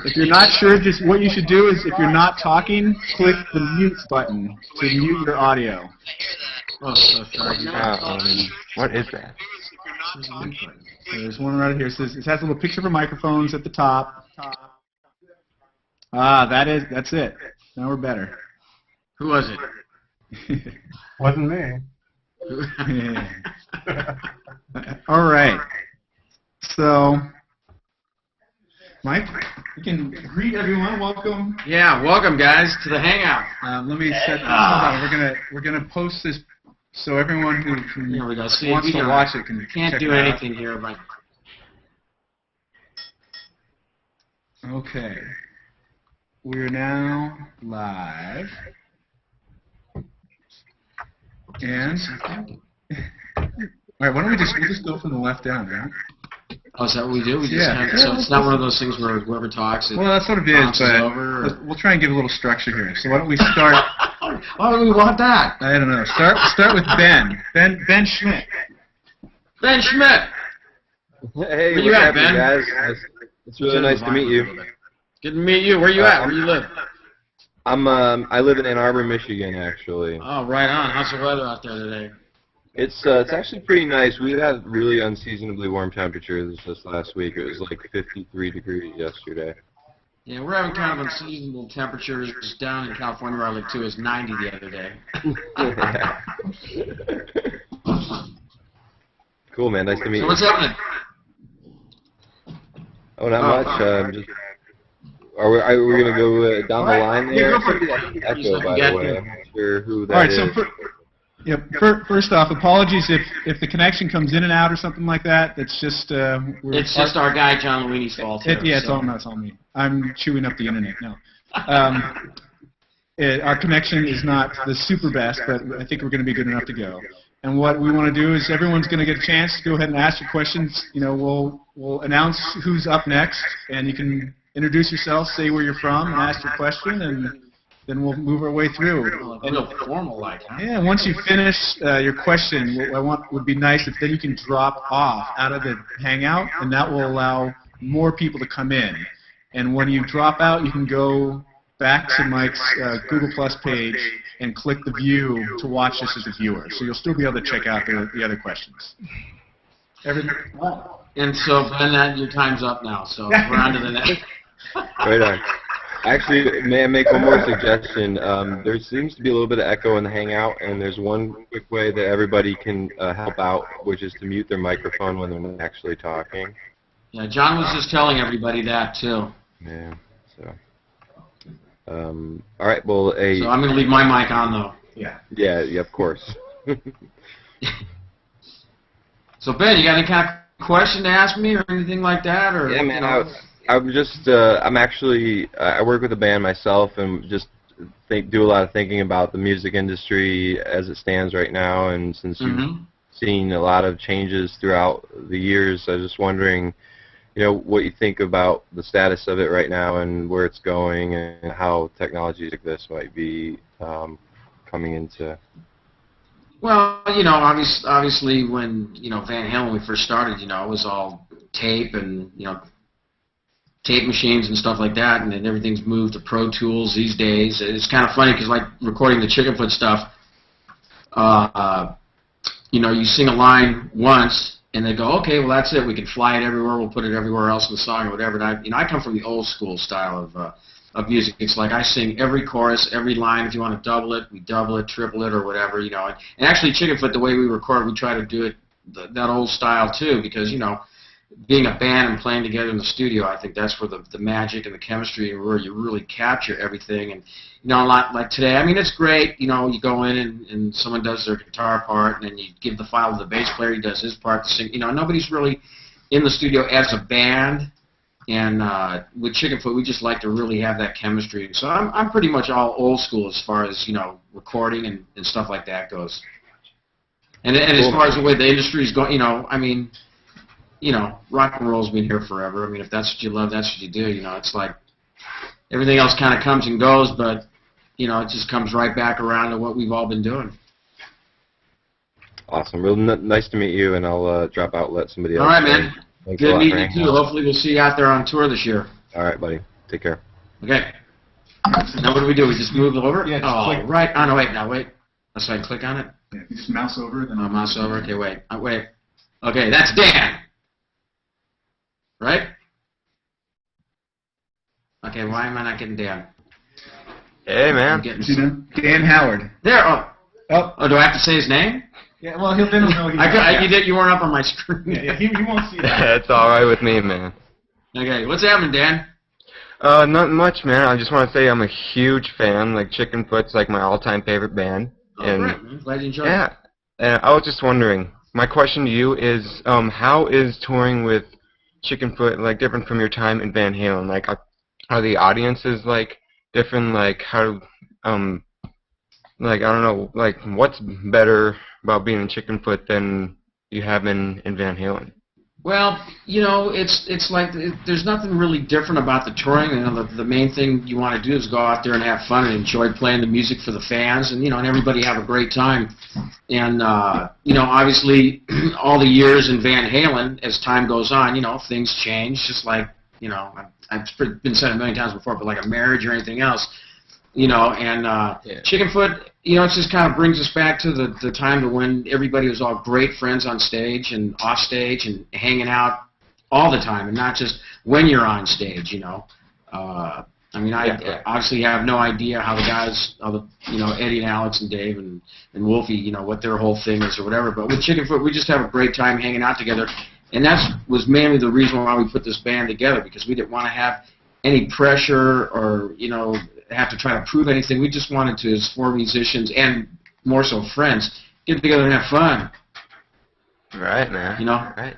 If you're not sure, just what you should do is, if you're not talking, click the mute button to mute your audio. Oh, so sorry. What is that? There's one right here. It has a little picture for microphones at the top. Ah, that's it. Now we're better. Who was it? Wasn't me. All right. So, Mike, you can greet everyone. Welcome. Yeah, welcome guys to the Hangout. Let me set this up. We're gonna post this so everyone who wants to watch it can can't do anything here, but okay. We're now live. And all right, why don't we'll just go from the left down, right? Oh, is that what we do? We just kind of, so it's not one of those things where whoever talks, it that's what it is, but over, we'll try and give a little structure here. So why don't we start? Why do we want that? I don't know. Start with Ben. Ben Schmidt. Ben Schmidt. Hey, where you at, Ben? Guys? It's really nice to meet you. Good to meet you. Where you at? Where you live? I live in Ann Arbor, Michigan, actually. Oh, right on. How's the weather out there today? It's actually pretty nice. We had really unseasonably warm temperatures this last week. It was like 53 degrees yesterday. Yeah, we're having kind of unseasonable temperatures down in California where I live too. It was 90 the other day. Cool, man. Nice to meet you. So what's happening? Oh, not much. Just are we going to go down the line there? Yeah, go for it. Echo, by the way. I'm not sure who that All right, is. So first off, apologies if the connection comes in and out or something like that. It's just it's just our guy John Luini's fault. It's all me. I'm chewing up the internet now. Our connection is not the super best, but I think we're going to be good enough to go. And what we want to do is everyone's going to get a chance to go ahead and ask your questions. You know, we'll announce who's up next, and you can introduce yourself, say where you're from, and ask your question, and then we'll move our way through. Real formal like, huh? Yeah, once you finish your question, what would be nice if then you can drop off out of the Hangout, and that will allow more people to come in. And when you drop out, you can go back to Mike's Google Plus page and click the view to watch this as a viewer. So you'll still be able to check out the other questions. And so, Ben, your time's up now, so we're on to the next. Right on. Actually, may I make one more suggestion? There seems to be a little bit of echo in the Hangout, and there's one quick way that everybody can help out, which is to mute their microphone when they're not actually talking. Yeah, John was just telling everybody that, too. Yeah, so. All right, well, So I'm going to leave my mic on, though. Yeah, of course. So, Ben, you got any kind of question to ask me or anything like that? Or, yeah, man, I'm just, I work with a band myself and just do a lot of thinking about the music industry as it stands right now, and since you've seen a lot of changes throughout the years, I was just wondering, you know, what you think about the status of it right now and where it's going and how technologies like this might be coming into. Well, you know, obviously when, you know, Van Halen, when we first started, you know, it was all tape and, you know, tape machines and stuff like that, and then everything's moved to Pro Tools these days. It's kind of funny because, like, recording the Chickenfoot stuff, you know, you sing a line once, and they go, okay, well, that's it. We can fly it everywhere. We'll put it everywhere else in the song or whatever. And I come from the old school style of music. It's like I sing every chorus, every line. If you want to double it, we double it, triple it, or whatever, you know. And actually, Chickenfoot, the way we record, we try to do it that old style, too, because, you know, being a band and playing together in the studio, I think that's where the magic and the chemistry and where you really capture everything. And, you know, a lot like today, I mean, it's great, you know, you go in and someone does their guitar part, and then you give the file to the bass player, he does his part to sing. You know, nobody's really in the studio as a band. And with Chickenfoot, we just like to really have that chemistry. So I'm pretty much all old school as far as, you know, recording and stuff like that goes. And as far as the way the industry is going, you know, I mean, you know, rock and roll's been here forever. I mean, if that's what you love, that's what you do. You know, it's like everything else kind of comes and goes, but, you know, it just comes right back around to what we've all been doing. Awesome. Real nice to meet you, and I'll drop out and let somebody else. All right, man. Thanks Good a lot meeting you, too. Hopefully we'll see you out there on tour this year. All right, buddy. Take care. Okay. Now what do? We just move over? Yeah, just click. Right. Oh, no, wait. Now, wait. So I can click on it? Yeah, if you just mouse over, then Oh, mouse over. Okay, wait. Wait. Okay, that's Dan. Right? Okay, why am I not getting Dan? Hey, I'm man. getting See them? Dan Howard. There. Oh. Oh. Oh, do I have to say his name? Yeah, well, then he'll know You weren't up on my screen. Yeah, he won't see that. That's all right with me, man. Okay, what's happening, Dan? Not much, man. I just want to say I'm a huge fan. Like, Chickenfoot's like my all-time favorite band. Oh, And great, man. Glad you enjoyed it. yeah, and I was just wondering. My question to you is, how is touring with Chickenfoot like different from your time in Van Halen? Like, are the audiences like different? Like, how, like I don't know, like what's better about being in Chickenfoot than you have in Van Halen? Well, it's like there's nothing really different about the touring. The main thing you want to do is go out there and have fun and enjoy playing the music for the fans, and and everybody have a great time. And obviously, all the years in Van Halen, as time goes on, things change. Just like I've been said a million times before, but like a marriage or anything else. Yeah. Chickenfoot, it just kind of brings us back to the time to when everybody was all great friends on stage and off stage and hanging out all the time, and not just when you're on stage, I obviously have no idea how the guys, Eddie and Alex and Dave and Wolfie, what their whole thing is or whatever, but with Chickenfoot, we just have a great time hanging out together, and that was mainly the reason why we put this band together, because we didn't want to have any pressure or, have to try to prove anything. We just wanted to, as four musicians and more so friends, get together and have fun. Right, man. Right.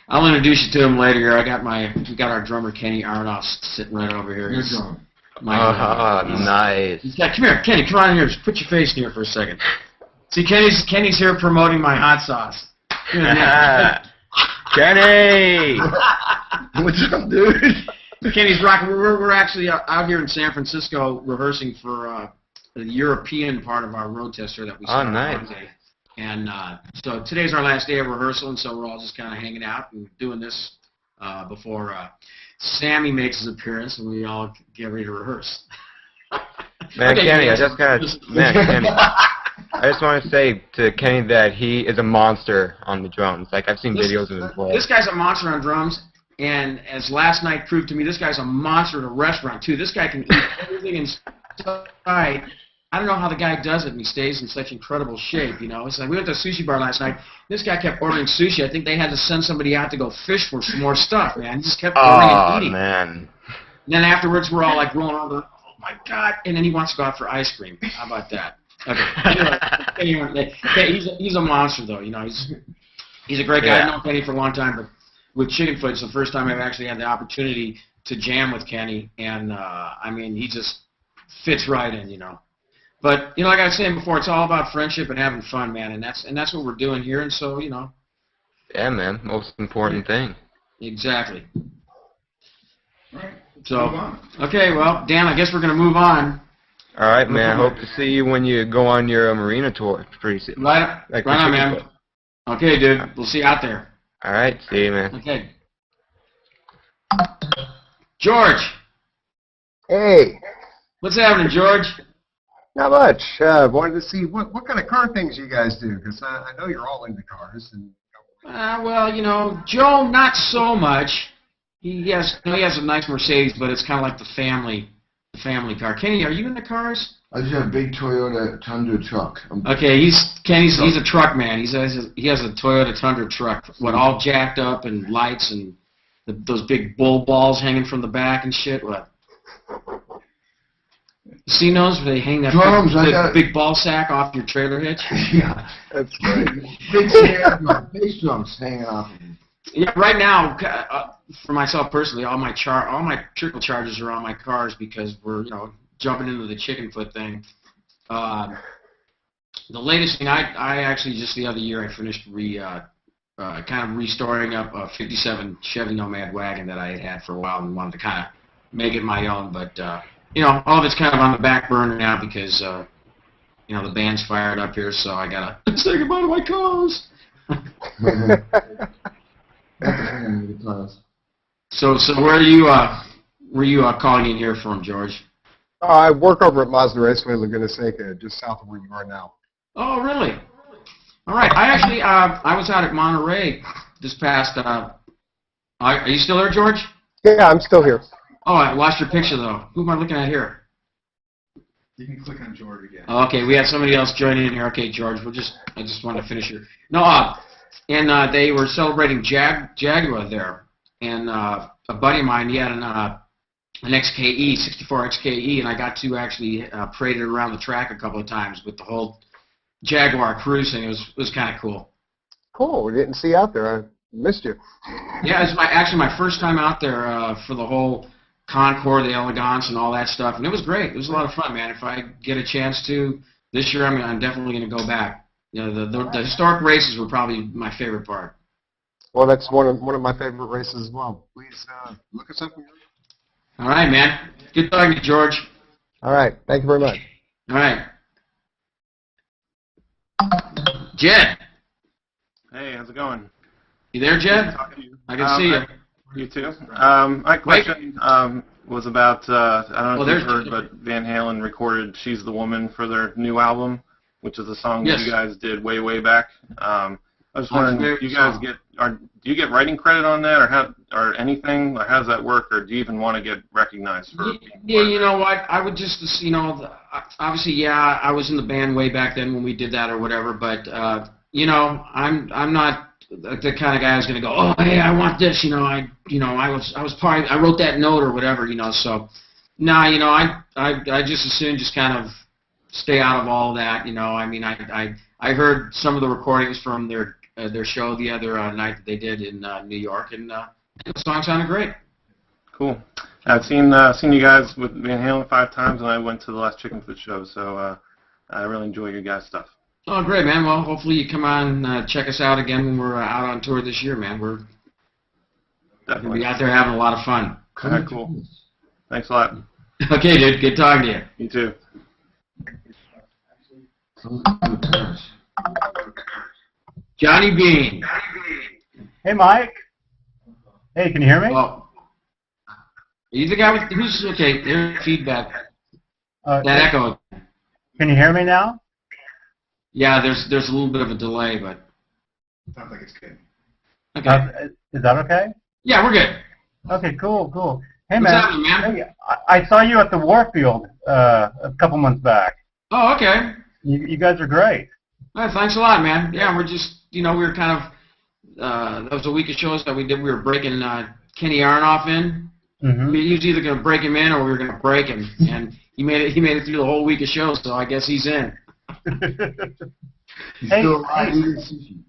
I'll introduce you to him later here. We got our drummer Kenny Aronoff sitting right over here. Your drummer. Nice. Come here, Kenny. Come on in here. Just put your face in here for a second. See, Kenny's here promoting my hot sauce. Kenny! What's up, dude? Kenny's rocking. We're actually out here in San Francisco rehearsing for the European part of our road tester that we started on Monday. And so today's our last day of rehearsal, and so we're all just kind of hanging out and doing this before Sammy makes his appearance, and we all get ready to rehearse. Man, okay, Kenny, Kenny. I just want to say to Kenny that he is a monster on the drums. Like, I've seen videos of him play. This guy's a monster on drums. And as last night proved to me, this guy's a monster at a restaurant, too. This guy can eat everything inside. I don't know how the guy does it, and he stays in such incredible shape, It's like we went to a sushi bar last night. This guy kept ordering sushi. I think they had to send somebody out to go fish for some more stuff, man. He just kept ordering and eating. Oh, man. And then afterwards, we're all, like, rolling around, oh, my God. And then he wants to go out for ice cream. How about that? Okay. Anyway, he's a monster, though. He's a great guy. I've known Kenny for a long time, but with Chickenfoot, it's the first time I've actually had the opportunity to jam with Kenny, and he just fits right in, But like I was saying before, it's all about friendship and having fun, man, and that's what we're doing here, and so Yeah, man, most important thing. Exactly. All right. So okay, well, Dan, I guess we're gonna move on. All right, man. Hope to see you when you go on your marina tour pretty soon. Right on, man. Okay, dude. We'll see you out there. All right, see you, man. Okay. George. Hey. What's happening, George? Not much. Wanted to see what kind of car things you guys do, because I know you're all into cars. And well, Joe, not so much. He has a nice Mercedes, but it's kind of like the family car. Kenny, are you into cars? I just have a big Toyota Tundra truck. Okay, Kenny's a truck man. He has a Toyota Tundra truck, all jacked up and lights and those big bull balls hanging from the back and shit. What? You seen those where they hang that big ball sack off your trailer hitch? Yeah, that's great. Big bass drums hanging off. Yeah, right now, for myself personally, all my trickle charges are on my cars because we're jumping into the Chickenfoot thing. The latest thing, I actually just the other year I finished kind of restoring up a '57 Chevy Nomad wagon that I had for a while and wanted to kind of make it my own. But all of it's kind of on the back burner now because the band's fired up here, so I gotta say goodbye to my cars. So where are you calling in here from, George? I work over at Mazda Raceway, Laguna Seca, just south of where you are now. Oh, really? All right. I actually I was out at Monterey this past. Are you still there, George? Yeah, I'm still here. Oh, I lost your picture though. Who am I looking at here? You can click on George again. Okay, we had somebody else joining in here. Okay, George, I just want to finish here. No, and they were celebrating Jaguar there, and a buddy of mine, he had an XKE, 64 XKE, and I got to actually parade it around the track a couple of times with the whole Jaguar cruising. It was kind of cool. Cool. We didn't see you out there. I missed you. Yeah, it was actually my first time out there for the whole Concours, the Elegance, and all that stuff, and it was great. It was a lot of fun, man. If I get a chance to this year, I'm definitely going to go back. You know, the historic races were probably my favorite part. Well, that's one of my favorite races as well. Please look us up. All right, man. Good talking to you, George. All right. Thank you very much. All right. Jed. Hey, how's it going? You there, Jed? I can see you. You too. My question was about, I don't know if you've heard, but Van Halen recorded She's the Woman for their new album, which is a song that you guys did way back. I was wondering, do you get writing credit on that, or anything? Like, how does that work, or do you even want to get recognized for? Yeah, you know what? I would just, obviously, yeah, I was in the band way back then when we did that or whatever, but I'm not the kind of guy who's going to go, oh, hey, I want this, I was part of, I wrote that note or whatever, so, I just as soon just kind of stay out of all that, I mean, I heard some of the recordings from their show the other night that they did in New York, and the song sounded great. Cool. I've seen you guys with Van Halen 5 times, and I went to the last Chickenfoot show, so I really enjoy your guys' stuff. Oh, great, man. Well, hopefully you come on check us out again when we're out on tour this year, man. We're going to be out there having a lot of fun. All right, cool. Thanks a lot. Okay, dude. Good talking to you. You too. Johnny Bean. Hey, Mike. Hey, can you hear me? Oh. Are you the guy with who's okay? There's feedback. That echo. Can you hear me now? Yeah, there's a little bit of a delay, but Sounds like it's good. okay. Is that okay? Yeah, we're good. Okay, cool. Hey, What's happening, man? Hey, I saw you at the Warfield a couple months back. Oh, okay. You guys are great. All right, thanks a lot, man. Yeah, we're just, we were kind of, that was a week of shows that we did. We were breaking Kenny Aronoff in. Mm-hmm. He was either going to break him in or we were going to break him, and he made it through the whole week of shows. So I guess he's in. Hey,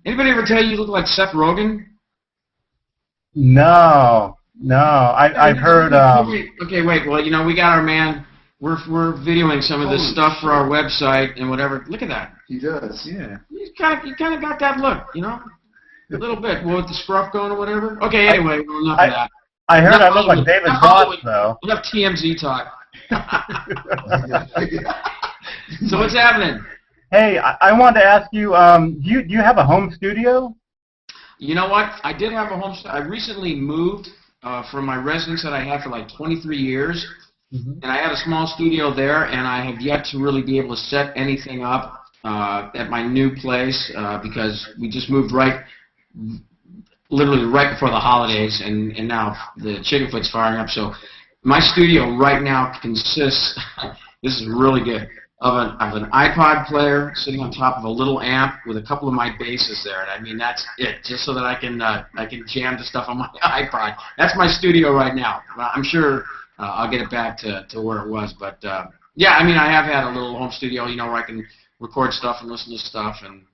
anybody ever tell you look like Seth Rogen? No. I've heard. Okay, wait. Well, we got our man. We're videoing some of this stuff for our website and whatever. Look at that. He does. Yeah. You kind of got that look, a little bit. Well, with the scruff going or whatever. Okay, anyway, well, enough of that. I heard I look like David Ross, though. Enough TMZ talk. So what's happening? Hey, I wanted to ask you, do you have a home studio? You know what? I did have a home studio. I recently moved from my residence that I had for like 23 years, and I had a small studio there, and I have yet to really be able to set anything up at my new place because we just moved literally right before the holidays, and now the Chickenfoot's firing up. So my studio right now consists, this is really good, of an iPod player sitting on top of a little amp with a couple of my basses there, and I mean that's it, just so that I can jam the stuff on my iPod. That's my studio right now. I'm sure I'll get it back to where it was, but yeah, I mean I have had a little home studio, where I can record stuff and listen to stuff and.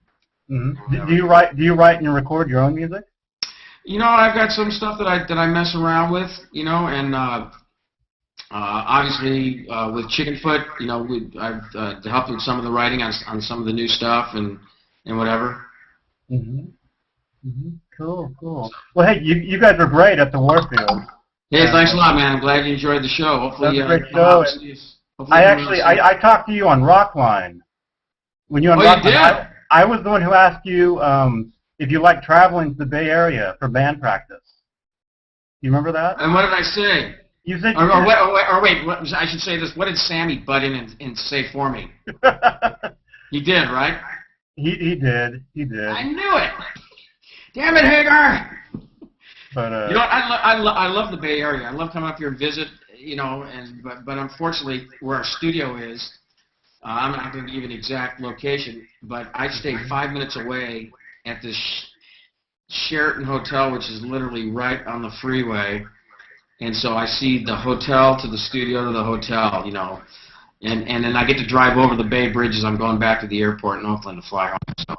Mm-hmm. Do you write and record your own music? I've got some stuff that I mess around with, and obviously with Chickenfoot, I've helped with some of the writing on some of the new stuff and whatever. Cool. Well, hey, you guys are great at the Warfield. Hey, thanks a lot, man. I'm glad you enjoyed the show. Hopefully, that's a great show. I talked to you on Rockline. When you were on Rockline, you did? I was the one who asked you if you like traveling to the Bay Area for band practice. You remember that? And what did I say? You said. Wait. I should say this. What did Sammy butt in and say for me? He did, right? He did. I knew it. Damn it, Hagar. But you know, I love the Bay Area. I love coming up here and visit. You know, but unfortunately, where our studio is, I'm not going to give you an exact location, but I stay 5 minutes away at this Sheraton Hotel, which is literally right on the freeway. And so I see the hotel to the studio to the hotel, you know, and then I get to drive over the Bay Bridge as I'm going back to the airport in Oakland to fly home. So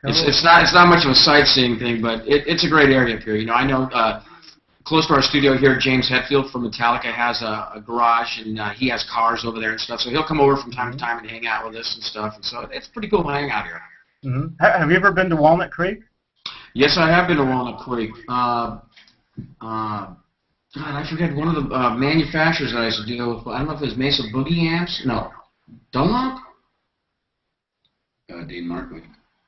it's not much of a sightseeing thing, but it's a great area up here. You know, I know close to our studio here, James Hetfield from Metallica has a garage, and he has cars over there and stuff. So he'll come over from time to time and hang out with us and stuff. And so it's pretty cool to hang out here. Mm-hmm. Have you ever been to Walnut Creek? Yes, I have been to Walnut Creek. God, I forget one of the manufacturers that I used to deal with. I don't know if it was Mesa Boogie Amps. No. Dunlop? Dean Markley.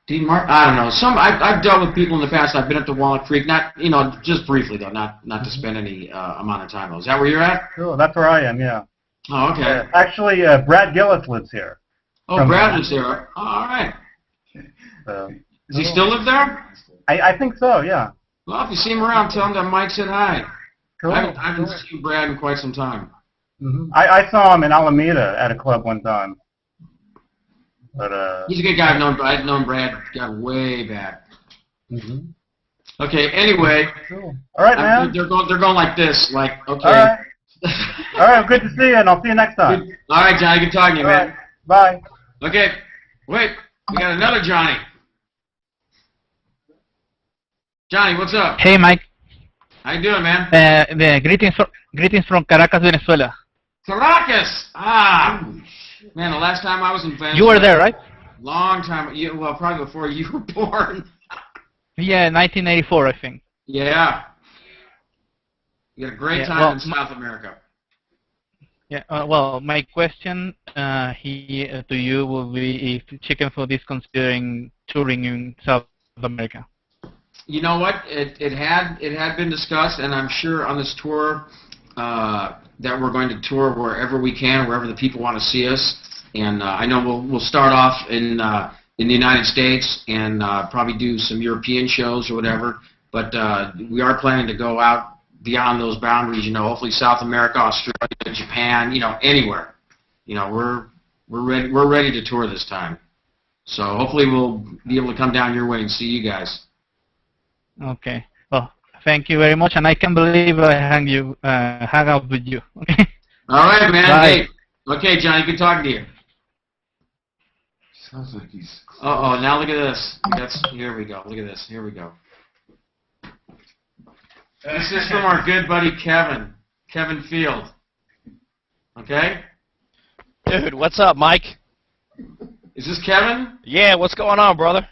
Dean Mark? I don't know. I've dealt with people in the past. I've been up to Walnut Creek, not, you know, just briefly though, not to spend any amount of time though. Is that where you're at? Sure, that's where I am. Yeah. Oh, okay. Actually, Brad Gillis lives here. Oh, Brad lives there. Oh, all right. Does he still live there? I think so. Yeah. Well, if you see him around, tell him that Mike said hi. Cool. I haven't seen Brad in quite some time. Mm-hmm. I saw him in Alameda at a club one time. But he's a good guy. I've known Brad way back. Mm-hmm. Okay. Anyway. Cool. All right, man. They're going like this. Like okay. All right. All right. Good to see you, and I'll see you next time. Good. All right, Johnny. Good talking to you, man. Right. Bye. Okay. Wait. We got another Johnny. Johnny, what's up? Hey, Mike. How you doing, man? Greetings from Caracas, Venezuela. Caracas! Ah! Man, the last time I was in Venezuela... You were there, right? Long time... Well, probably before you were born. Yeah, 1984, I think. Yeah. You had a great time in South America. Yeah, well, my question to you will be if Chickenfoot is considering touring in South America. You know what? It had been discussed, and I'm sure on this tour that we're going to tour wherever we can, wherever the people want to see us. And I know we'll start off in the United States and probably do some European shows or whatever. But we are planning to go out beyond those boundaries. You know, hopefully South America, Australia, Japan. You know, anywhere. You know, we're ready to tour this time. So hopefully we'll be able to come down your way and see you guys. Okay. Well, thank you very much, and I can't believe I hang out with you. Okay. All right, man. Bye. Hey. Okay, Johnny. Good talking to you. Sounds like he's... Uh-oh, now look at this. Here we go. Look at this. Here we go. This is from our good buddy Kevin Field. Okay? Dude, what's up, Mike? Is this Kevin? Yeah, what's going on, brother?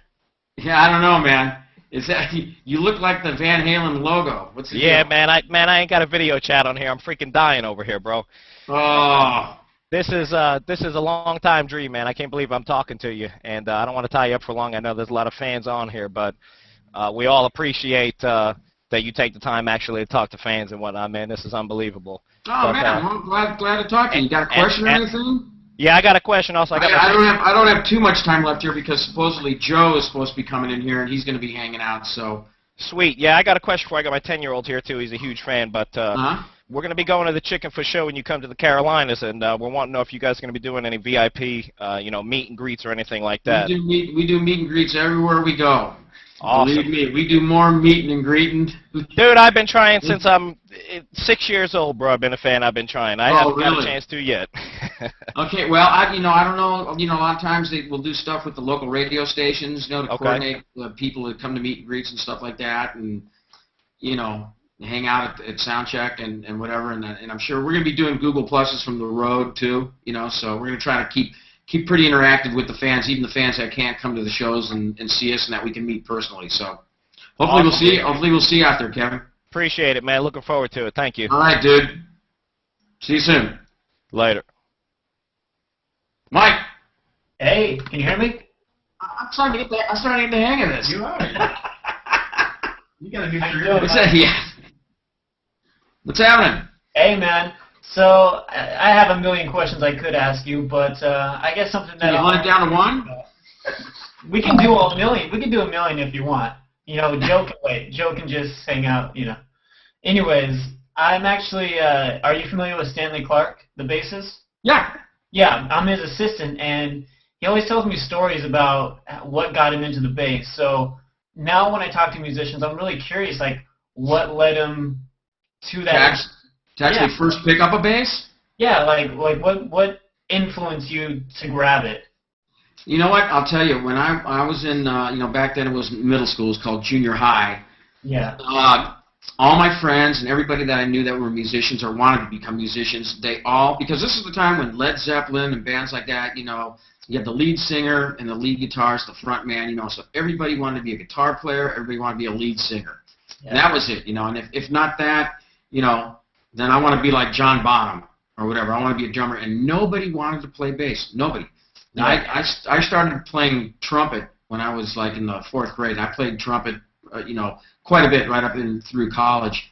Yeah, I don't know, man. Is that you look like the Van Halen logo? What's the deal? Man, I ain't got a video chat on here. I'm freaking dying over here, bro. Oh. This is a long time dream, man. I can't believe I'm talking to you, and I don't want to tie you up for long. I know there's a lot of fans on here, but we all appreciate that you take the time actually to talk to fans and whatnot, man. This is unbelievable. Oh, man, I'm glad to talk to you. You got a question or anything? Yeah, I got a question also. I don't have too much time left here because supposedly Joe is supposed to be coming in here and he's going to be hanging out. So sweet. Yeah, I got a question for you. I got my 10-year-old here too. He's a huge fan, but we're going to be going to the Chickenfoot show when you come to the Carolinas, and we're wanting to know if you guys are going to be doing any VIP, meet and greets or anything like that. We do meet and greets everywhere we go. Awesome. Believe me, we do more meeting and greeting. Dude, I've been trying since I'm 6 years old, bro. I've been a fan. I've been trying. I haven't got a chance to yet. Okay, well, I don't know. A lot of times they will do stuff with the local radio stations, to coordinate the people that come to meet and greets and stuff like that, and hang out at sound check and whatever. And I'm sure we're going to be doing Google Pluses from the road too. So we're going to try to keep pretty interactive with the fans, even the fans that can't come to the shows and see us, and that we can meet personally. So hopefully we'll see. Hopefully we'll see you out there, Kevin. Appreciate it, man. Looking forward to it. Thank you. All right, dude. See you soon. Later. Mike. Hey, can you hear me? I'm starting to get the hang of this. You are. You got a new career. Yeah. What's happening? Hey, man. So I have a million questions I could ask you, but I guess something that Can you hunt it down to one? We can do a million. We can do a million if you want. You know, Joe can wait. Joe can just hang out. You know. Anyways, I'm actually. Are you familiar with Stanley Clark, the bassist? Yeah. Yeah, I'm his assistant, and he always tells me stories about what got him into the bass. So now when I talk to musicians, I'm really curious, like, what led him to that. To actually first pick up a bass? Yeah, like what influenced you to grab it? You know what? I'll tell you. When I was in, back then it was middle school. It was called junior high. Yeah. All my friends and everybody that I knew that were musicians or wanted to become musicians, because this is the time when Led Zeppelin and bands like that, you had the lead singer and the lead guitarist, the front man, so everybody wanted to be a guitar player, everybody wanted to be a lead singer. Yeah. And that was it, and if not that, then I want to be like John Bonham or whatever. I want to be a drummer, and nobody wanted to play bass. Nobody. Yeah. I started playing trumpet when I was like in the 4th grade. I played trumpet, quite a bit right up in through college.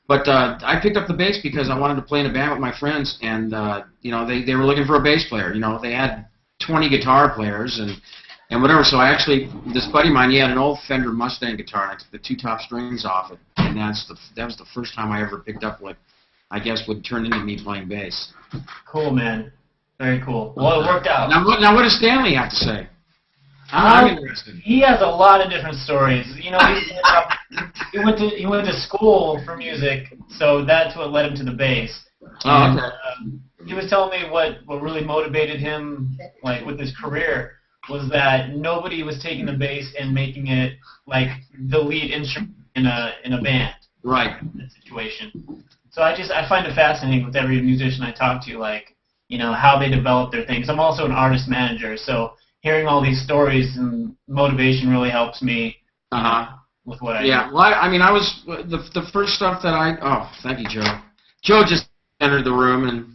But I picked up the bass because I wanted to play in a band with my friends, and they were looking for a bass player. They had 20 guitar players and whatever. So this buddy of mine, he had an old Fender Mustang guitar, and I took the 2 top strings off it, and that was the first time I ever picked up what I guess would turn into me playing bass. Cool, man. Very cool. Well, it worked out. Now what does Stanley have to say? I'm interested. He has a lot of different stories. He went to school for music, so that's what led him to the bass. Oh, okay. He was telling me what really motivated him, like with his career, was that nobody was taking the bass and making it like the lead instrument in a band. Right. In that situation. So I find it fascinating with every musician I talk to, like how they develop their things. I'm also an artist manager, so hearing all these stories and motivation really helps me with what I do. Yeah, well, I was the first stuff that thank you, Joe. Joe just entered the room, and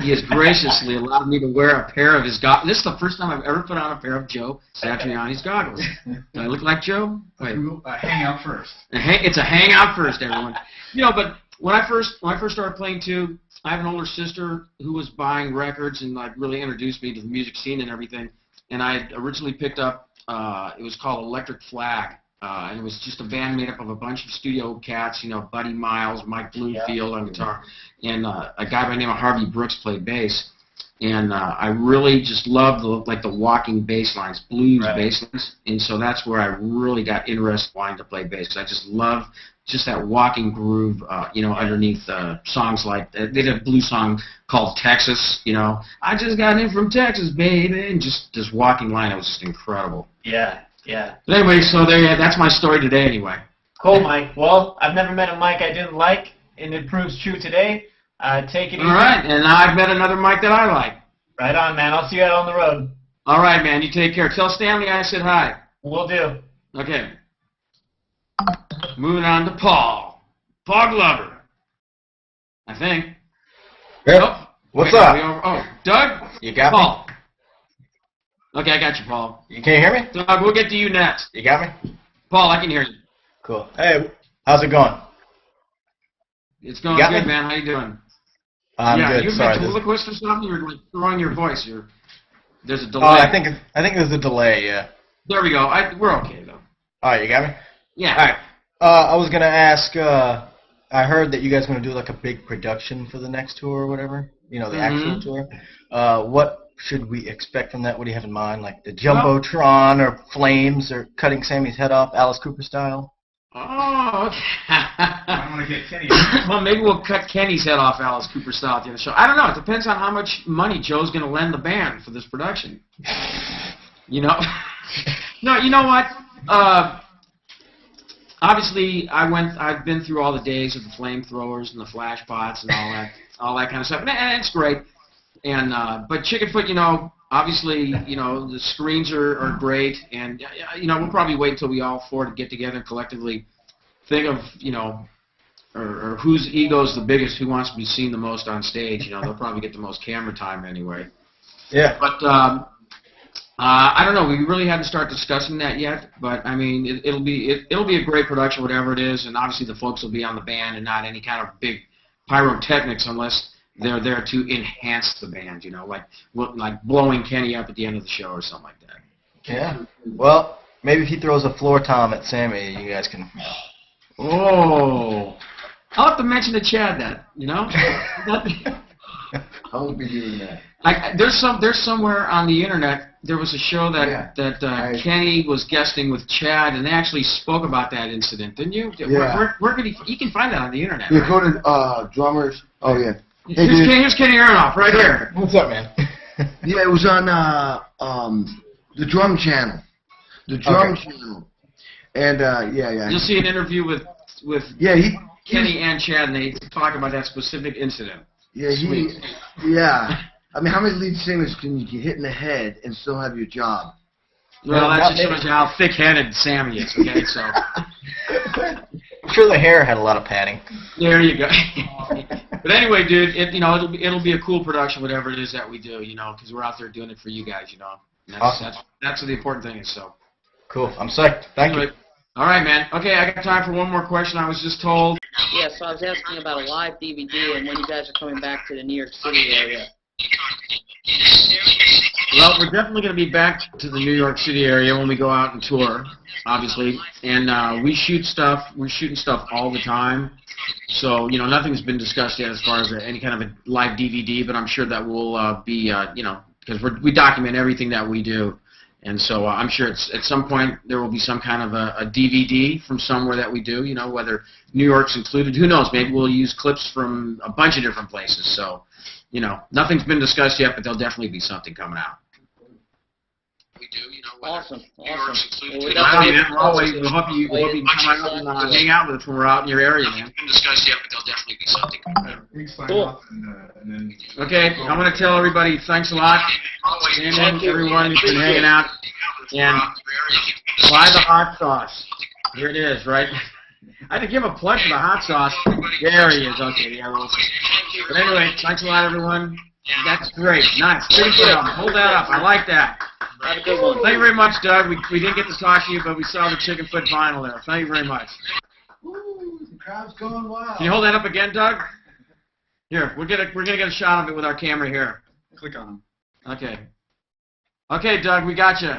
he has graciously allowed me to wear a pair of his goggles. This is the first time I've ever put on a pair of Joe Satriani's goggles. Do I look like Joe? Wait. Hangout first. It's a hangout first, everyone. But when I first started playing too, I have an older sister who was buying records and like really introduced me to the music scene and everything. And I had originally picked up, it was called Electric Flag, and it was just a band made up of a bunch of studio cats, Buddy Miles, Mike Bloomfield on guitar, and a guy by the name of Harvey Brooks played bass. And I really just loved the walking bass lines, blues bass lines, and so that's where I really got interested in wanting to play bass. I just love just that walking groove, underneath songs like they did a blues song called Texas. I just got in from Texas, baby, and just this walking line, it was just incredible. Yeah, yeah. But anyway, so that's my story today, anyway. Cool, Mike. Well, I've never met a Mike I didn't like, and it proves true today. Take it easy. All right, and now I've met another Mike that I like. Right on, man. I'll see you out on the road. All right, man. You take care. Tell Stanley I said hi. Will do. Okay. Moving on to Paul. Paul Glover. I think. Yep. Oh, what's up? Doug? You got Paul. Me? Okay, I got you, Paul. You can't hear me? Doug, we'll get to you next. You got me? Paul, I can hear you. Cool. Hey, how's it going? It's going good, man. How you doing? I'm good. You've Sorry. been ventriloquist or something? You're like throwing your voice. There's a delay. Oh, I think there's a delay. Yeah. There we go. We're okay though. All right, you got me. Yeah. All right. I was gonna ask. I heard that you guys are gonna do like a big production for the next tour or whatever. The actual tour. What should we expect from that? What do you have in mind? Like the Jumbotron or flames or cutting Sammy's head off, Alice Cooper style? Oh, okay. I want to get Kenny. Well, maybe we'll cut Kenny's head off Alice Cooper style at the end of the show. I don't know. It depends on how much money Joe's going to lend the band for this production. No, you know what? Obviously, I've been through all the days of the flamethrowers and the flash pots and all that kind of stuff. And it's great. And but Chickenfoot, obviously, the screens are great, and we'll probably wait until we all four to get together and collectively think of or whose ego's the biggest, who wants to be seen the most on stage. They'll probably get the most camera time anyway. Yeah. But I don't know. We really haven't started discussing that yet, but I mean, it'll be a great production, whatever it is, and obviously the folks will be on the band and not any kind of big pyrotechnics unless they're there to enhance the band, you know, like blowing Kenny up at the end of the show or something like that. Yeah. Well, maybe if he throws a floor tom at Sammy, you guys can. Oh, I'll have to mention to Chad that, you know. I won't be doing that. There's somewhere on the internet there was a show that Kenny was guesting with Chad, and they actually spoke about that incident, didn't you? Yeah. Where could you can find that on the internet. You right? go to drummers. Oh yeah. Hey, here's Kenny Aronoff right here. What's up, man? Yeah, it was on the Drum Channel. The Drum Channel. And yeah. You'll see an interview with Kenny and Chad, and they talk about that specific incident. Yeah, yeah. I mean, how many lead singers can you get hit in the head and still have your job? Well, that just shows you how thick-headed Sammy is. Okay, so. I'm sure the hair had a lot of padding. There you go. But anyway, dude, it'll be a cool production, whatever it is that we do, you know, because we're out there doing it for you guys, you know. And awesome. That's what the important thing is. So. Cool. I'm psyched. Thank you. All right, man. Okay, I got time for one more question. I was just told. Yeah, so I was asking about a live DVD and when you guys are coming back to the New York City area. Well, we're definitely going to be back to the New York City area when we go out and tour, obviously. And we shoot stuff. We're shooting stuff all the time. So, you know, nothing's been discussed yet as far as any kind of a live DVD, but I'm sure that will be, you know, because we document everything that we do. And so I'm sure at some point there will be some kind of a DVD from somewhere that we do, you know, whether New York's included. Who knows? Maybe we'll use clips from a bunch of different places. So, you know, nothing's been discussed yet, but there'll definitely be something coming out. We do, you know, awesome. We'll hope you come out and hang out with us when we're out in your area, man. Been discussed yet, but there'll definitely be something coming out. Cool. Okay, I'm going to tell everybody thanks a lot. And everyone who's been hanging out. And buy the hot sauce. Here it is, right? I had to give him a plug for the hot sauce. There he is. Okay, yeah, well, but anyway, thanks a lot, everyone. That's great. Nice. Pretty good. Hold that up. I like that. Have a good one. Thank you very much, Doug. We didn't get to talk to you, but we saw the Chickenfoot vinyl there. Thank you very much. Woo, the crowd's going wild. Can you hold that up again, Doug? Here, we're gonna get a shot of it with our camera here. Click on him. Okay. Okay, Doug, we got you.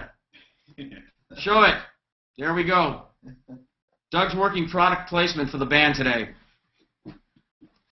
Show it. There we go. Doug's working product placement for the band today.